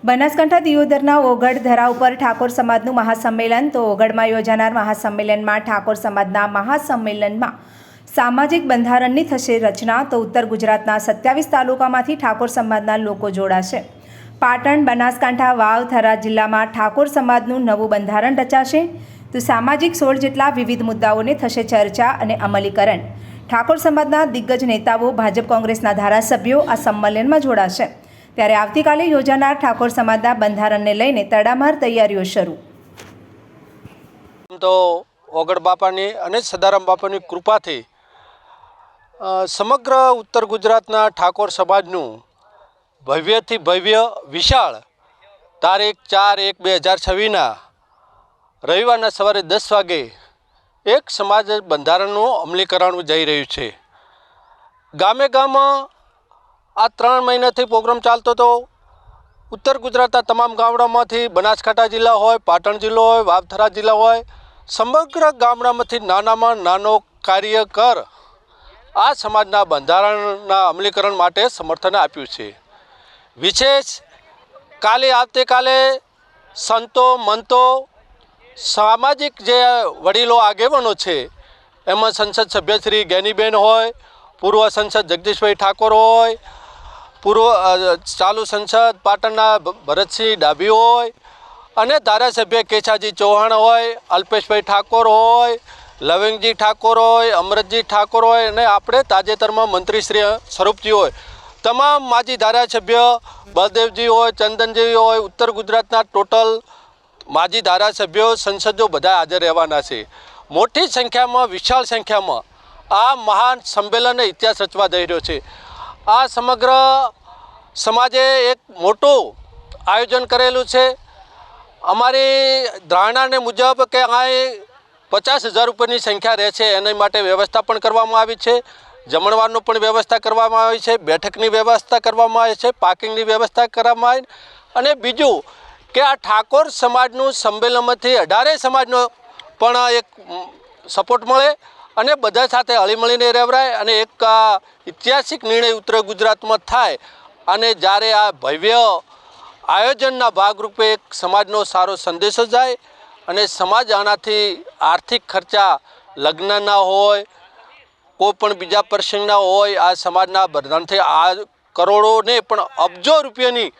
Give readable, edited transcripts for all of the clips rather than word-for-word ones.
બનાસકાંઠા દિયોદરના ઓગળ ધરા ઉપર ઠાકોર સમાજનું મહાસંમેલન. તો ઓગળમાં યોજાનાર મહાસંમેલનમાં ઠાકોર સમાજના મહાસંમેલનમાં સામાજિક બંધારણની થશે રચના. તો ઉત્તર ગુજરાતના 27 તાલુકામાંથી ઠાકોર સમાજના લોકો જોડાશે. પાટણ, બનાસકાંઠા, વાવ, થરાદ જિલ્લામાં ઠાકોર સમાજનું નવું બંધારણ રચાશે. તો સામાજિક 16 જેટલા વિવિધ મુદ્દાઓને થશે ચર્ચા અને અમલીકરણ. ઠાકોર સમાજના દિગ્ગજ નેતાઓ, ભાજપ કોંગ્રેસના ધારાસભ્યો આ સંમેલનમાં જોડાશે. ત્યારે આવતીકાલે યોજાનાર ઠાકોર સમાજના બંધારણને લઈને તડામાર તૈયારીઓ શરૂ. તો ઓગળ બાપાની અને સદારામ બાપાની કૃપાથી સમગ્ર ઉત્તર ગુજરાતના ઠાકોર સમાજનું ભવ્યથી ભવ્ય વિશાળ તારીખ 4/1/2026 રવિવારના સવારે 10 વાગે એક સમાજ બંધારણનું અમલીકરણ જઈ રહ્યું છે. ગામે ગામમાં આ 3 મહિનાથી પ્રોગ્રામ ચાલતો હતો. ઉત્તર ગુજરાતના તમામ ગામડામાંથી, બનાસકાંઠા જિલ્લા હોય, પાટણ જિલ્લો હોય, વાવ, થરાદ જિલ્લા હોય, સમગ્ર ગામડામાંથી નાનામાં નાનો કાર્યકર આ સમાજના બંધારણના અમલીકરણ માટે સમર્થન આપ્યું છે. વિશેષ આવતીકાલે સંતો, મંતો, સામાજિક જે વડીલો આગેવાનો છે એમાં સંસદ સભ્ય શ્રી જ્ઞાનીબેન હોય, પૂર્વ સંસદ જગદીશભાઈ ઠાકોર હોય, પૂર્વ ચાલુ સંસદ પાટણના ભરતસિંહ ડાભી હોય અને ધારાસભ્ય કેશાજી ચૌહાણ હોય, અલ્પેશભાઈ ઠાકોર હોય, લવિંગજી ઠાકોર હોય, અમરતજી ઠાકોર હોય અને આપણે તાજેતરમાં મંત્રી શ્રી સ્વરૂપજી હોય, તમામ માજી ધારાસભ્ય બળદેવજી હોય, ચંદનજી હોય, ઉત્તર ગુજરાતના ટોટલ માજી ધારાસભ્યો, સંસદો બધા હાજર રહેવાના છે. મોટી સંખ્યામાં, વિશાળ સંખ્યામાં આ મહાન સંમેલનનો ઇતિહાસ રચવા જઈ રહ્યો છે. આ સમગ્ર સમાજે એક મોટું આયોજન કરેલું છે. અમારી ધારણાને મુજબ કે અહીં 50,000 રૂપિયાની સંખ્યા રહે છે, એની માટે વ્યવસ્થા પણ કરવામાં આવી છે. જમણવારનું પણ વ્યવસ્થા કરવામાં આવી છે, બેઠકની વ્યવસ્થા કરવામાં આવી છે, પાર્કિંગની વ્યવસ્થા કરવામાં આવી. અને બીજું કે આ ઠાકોર સમાજનું સંમેલનમાંથી 18 સમાજનો પણ એક સપોર્ટ મળે અને બધા સાથે હળીમળીને રહેવાય અને એક ઐતિહાસિક નિર્ણય ઉત્તર ગુજરાતમાં થાય. અને જ્યારે આ ભવ્ય આયોજનના ભાગરૂપે એક સમાજનો સારો સંદેશો જાય અને સમાજ આનાથી આર્થિક ખર્ચા, લગ્નના હોય, કોઈ પણ બીજા પ્રસંગના હોય, આ સમાજના બંધારણથી આ કરોડોને પણ અબજો રૂપિયાની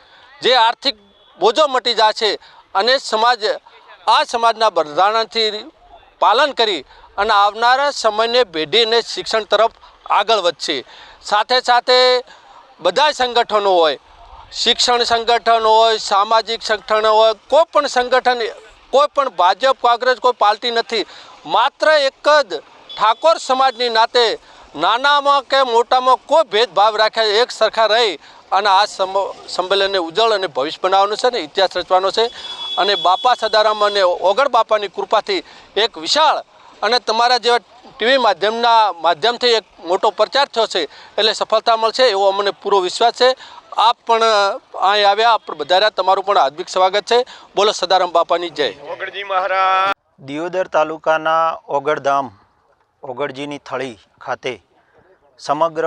જે આર્થિક બોજો મટી જાય છે અને સમાજ આ સમાજના બંધારણથી પાલન કરી અને આવનારા સમયને પેઢીને શિક્ષણ તરફ આગળ વધશે. સાથે સાથે બધા સંગઠનો હોય, શિક્ષણ સંગઠન હોય, સામાજિક સંગઠન હોય, કોઈ પણ સંગઠન, કોઈ પણ ભાજપ, કોંગ્રેસ કોઈ પાર્ટી નથી. માત્ર એક જ ઠાકોર સમાજની નાતે નાનામાં કે મોટામાં કોઈ ભેદભાવ રાખ્યા એક સરખા રહી અને આ સંમેલનને ઉજ્જવળ અને ભવિષ્ય બનાવવાનું છે ને ઇતિહાસ રચવાનો છે. અને બાપા સદારામ અને ઓગળ બાપાની કૃપાથી એક વિશાળ અને તમારા જેવા ટીવી માધ્યમથી એક મોટો પ્રચાર થયો છે એટલે સફળતા મળશે એવો અમને પૂરો વિશ્વાસ છે. આપ પણ અહીં આવ્યા, આપ બધા તમારું પણ હાર્દિક સ્વાગત છે. બોલો સદારામ બાપાની જય. ઓગળજી મહારાજ. દિયોદર તાલુકાના ઓગળધામ, ઓગળજીની થળી ખાતે સમગ્ર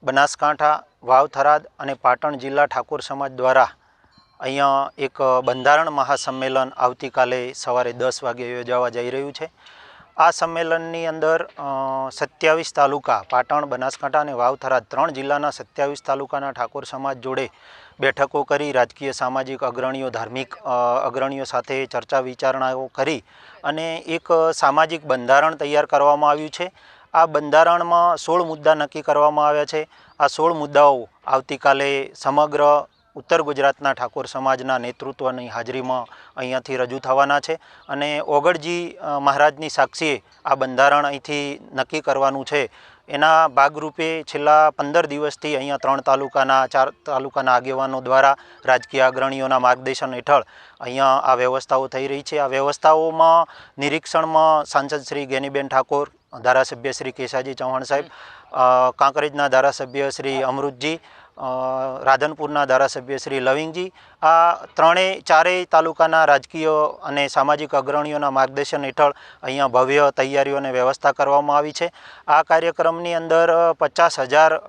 બનાસકાંઠા, વાવ, થરાદ અને પાટણ જિલ્લા ઠાકોર સમાજ દ્વારા અહીંયા એક બંધારણ મહાસંમેલન આવતીકાલે સવારે 10 વાગે યોજાવા જઈ રહ્યું છે. આ સંમેલનની અંદર 27 તાલુકા, પાટણ, બનાસકાંઠા અને વાવ, થરાદ 3 જિલ્લાના 27 તાલુકાના ઠાકોર સમાજ જોડે બેઠકો કરી રાજકીય, સામાજિક અગ્રણીઓ, ધાર્મિક અગ્રણીઓ સાથે ચર્ચા વિચારણાઓ કરી અને એક સામાજિક બંધારણ તૈયાર કરવામાં આવ્યું છે. આ બંધારણમાં 16 મુદ્દા નક્કી કરવામાં આવ્યા છે. આ 16 મુદ્દાઓ આવતીકાલે સમગ્ર ઉત્તર ગુજરાતના ઠાકોર સમાજના નેતૃત્વની હાજરીમાં અહીંયાથી રજૂ થવાના છે. અને ઓગળજી મહારાજની સાક્ષીએ આ બંધારણ અહીંથી નક્કી કરવાનું છે. એના ભાગરૂપે છેલ્લા 15 દિવસથી અહીંયા 4 તાલુકાના આગેવાનો દ્વારા રાજકીય અગ્રણીઓના માર્ગદર્શન હેઠળ અહીંયા આ વ્યવસ્થાઓ થઈ રહી છે. આ વ્યવસ્થાઓમાં નિરીક્ષણમાં સાંસદ શ્રી જ્ઞાનીબેન ઠાકોર, ધારાસભ્ય શ્રી કેશાજી ચૌહાણ સાહેબ, કાંકરેજના ધારાસભ્ય શ્રી અમૃતજી, રાધનપુરના ધારાસભ્ય શ્રી લવિંગજી, આ 4 તાલુકાના રાજકીય અને સામાજિક અગ્રણીઓના માર્ગદર્શન હેઠળ અહીંયા ભવ્ય તૈયારીઓ અને વ્યવસ્થા કરવામાં આવી છે. આ કાર્યક્રમની અંદર 50,000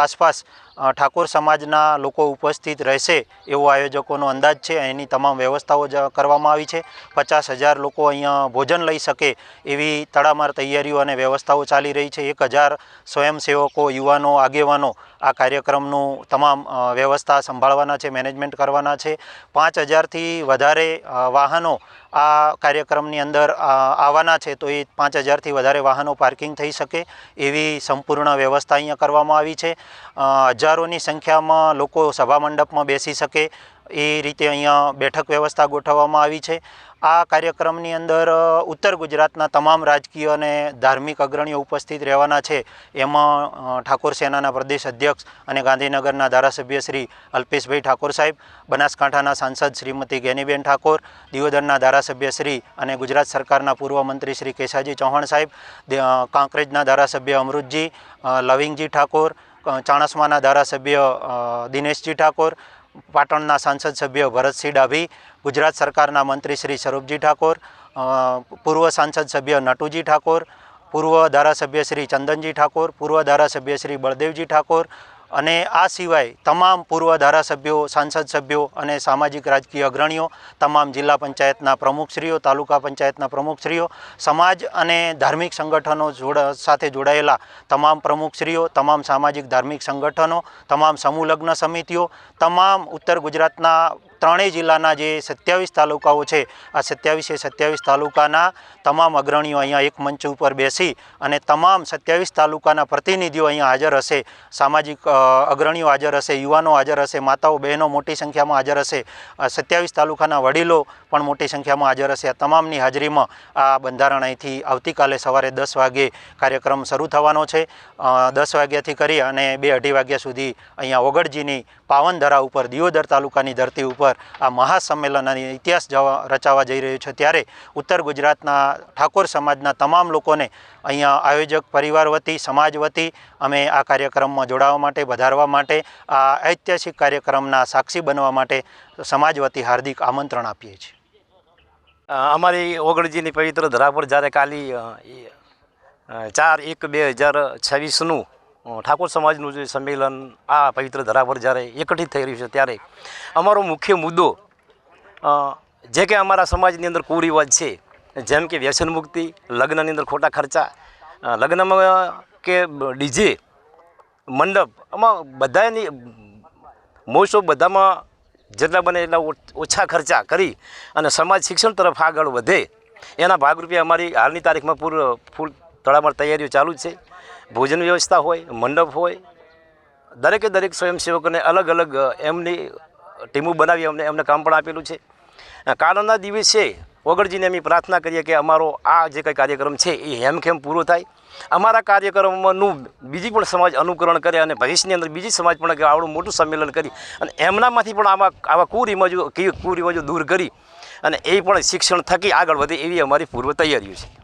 આસપાસ ઠાકોર સમાજના લોકો ઉપસ્થિત રહેશે એવો આયોજકોનો અંદાજ છે. એની તમામ વ્યવસ્થાઓ કરવામાં આવી છે. 50,000 લોકો અહીંયા ભોજન લઈ શકે એવી તડામાર તૈયારીઓ અને વ્યવસ્થાઓ ચાલી રહી છે. 1,000 સ્વયંસેવકો, યુવાનો, આગેવાનો આ કાર્યક્રમનું તમામ વ્યવસ્થા સંભાળવાના છે, મેનેજમેન્ટ કરવાના છે. 5,000થી વધારે વાહનો આ કાર્યક્રમની અંદર આવવાના છે, તો એ 5,000થી વધારે વાહનો પાર્કિંગ થઈ શકે એવી સંપૂર્ણ વ્યવસ્થા અહીંયા કરવામાં આવી છે. હજારોની સંખ્યામાં લોકો સભા મંડપમાં બેસી શકે એ રીતે અહીંયા બેઠક વ્યવસ્થા ગોઠવવામાં આવી છે. આ કાર્યક્રમની અંદર ઉત્તર ગુજરાતના તમામ રાજકીય અને ધાર્મિક અગ્રણીઓ ઉપસ્થિત રહેવાના છે. એમાં ઠાકોર સેનાના પ્રદેશ અધ્યક્ષ અને ગાંધીનગરના ધારાસભ્ય શ્રી અલ્પેશભાઈ ઠાકોર સાહેબ, બનાસકાંઠાના સાંસદ શ્રીમતી ગેનીબેન ઠાકોર, દિયોદરના ધારાસભ્ય શ્રી અને ગુજરાત સરકારના પૂર્વ મંત્રી શ્રી કેશાજી ચૌહાણ સાહેબ, કાંકરેજના ધારાસભ્ય અમૃતજી, લવિંગજી ઠાકોર, ચાણસ્માના ધારાસભ્ય દિનેશજી ઠાકોર, પાટણના સાંસદ સભ્ય ભરતસિંહ ડાભી, ગુજરાત સરકારના મંત્રી શ્રી સ્વરૂપજી ઠાકોર, પૂર્વ સાંસદ સભ્ય નટુજી ઠાકોર, પૂર્વ ધારાસભ્ય શ્રી ચંદનજી ઠાકોર, પૂર્વ ધારાસભ્ય શ્રી બળદેવજી ઠાકોર અને આ સિવાય તમામ પૂર્વ ધારાસભ્યો, સાંસદ સભ્યો અને સામાજિક રાજકીય અગ્રણીઓ, તમામ જિલ્લા પંચાયતના પ્રમુખશ્રીઓ, તાલુકા પંચાયતના પ્રમુખશ્રીઓ, સમાજ અને ધાર્મિક સંગઠનો સાથે જોડાયેલા તમામ પ્રમુખશ્રીઓ, તમામ સામાજિક ધાર્મિક સંગઠનો, તમામ સમૂહ લગ્ન સમિતિઓ, તમામ ઉત્તર ગુજરાતના ત્રણેય જિલ્લાના જે 27 તાલુકાઓ છે, આ 27 તાલુકાના તમામ અગ્રણીઓ અહીંયા એક મંચ ઉપર બેસી અને તમામ 27 તાલુકાના પ્રતિનિધિઓ અહીંયા હાજર હશે. સામાજિક અગ્રણીઓ હાજર હશે, યુવાનો હાજર હશે, માતાઓ બહેનો મોટી સંખ્યામાં હાજર હશે, 27 તાલુકાના વડીલો પણ મોટી સંખ્યામાં હાજર હશે. આ તમામની હાજરીમાં આ બંધારણ અહીંથી આવતીકાલે સવારે 10 વાગે કાર્યક્રમ શરૂ થવાનો છે. 10 વાગ્યાથી કરી અને 2-2:30 વાગ્યા સુધી અહીંયા ઓગળજીની પાવન ધરા ઉપર, દિયોદર તાલુકાની ધરતી ઉપર આ મહાસંમેલન અને ઇતિહાસ રચાવા જઈ રહ્યો છે. ત્યારે ઉત્તર ગુજરાતના ઠાકોર સમાજના તમામ લોકોને અહીંયા આયોજક પરિવાર વતી, સમાજ વતી અમે આ કાર્યક્રમમાં જોડાવા માટે, વધારવા માટે, આ ઐતિહાસિક કાર્યક્રમના સાક્ષી બનવા માટે સમાજ વતી હાર્દિક આમંત્રણ આપીએ છીએ. અમારી ઓગળજીની પવિત્ર ધરા પર જ્યારે કાલી 4/1/2026નું ઠાકોર સમાજનું જે સંમેલન આ પવિત્ર ધરા પર જ્યારે એકઠિત થઈ રહ્યું છે, ત્યારે અમારો મુખ્ય મુદ્દો જે કે અમારા સમાજની અંદર કુરિવાજ છે, જેમ કે વ્યસન મુક્તિ, લગ્નની અંદર ખોટા ખર્ચા, લગ્નમાં કે ડીજે મંડપ, આમાં બધાની મોસ્ટ ઓફ બધામાં જેટલા બને એટલા ઓછા ખર્ચા કરી અને સમાજ શિક્ષણ તરફ આગળ વધે એના ભાગરૂપે અમારી હાલની તારીખમાં ફૂલ તડામાર તૈયારીઓ ચાલુ જ છે. ભોજન વ્યવસ્થા હોય, મંડપ હોય, દરેક સ્વયંસેવકોને અલગ અલગ એમની ટીમો બનાવી એમને કામ પણ આપેલું છે. કાલના દિવસે ઓગળજીને અમે પ્રાર્થના કરીએ કે અમારો આ જે કંઈ કાર્યક્રમ છે એ હેમખેમ પૂરો થાય, અમારા કાર્યક્રમનું બીજી પણ સમાજ અનુકરણ કરે અને ભવિષ્યની અંદર બીજી સમાજ પણ આવડું મોટું સંમેલન કરી અને એમનામાંથી પણ આવા કુરિવાજો દૂર કરી અને એ પણ શિક્ષણ થકી આગળ વધે એવી અમારી પૂર્વ તૈયારીઓ છે.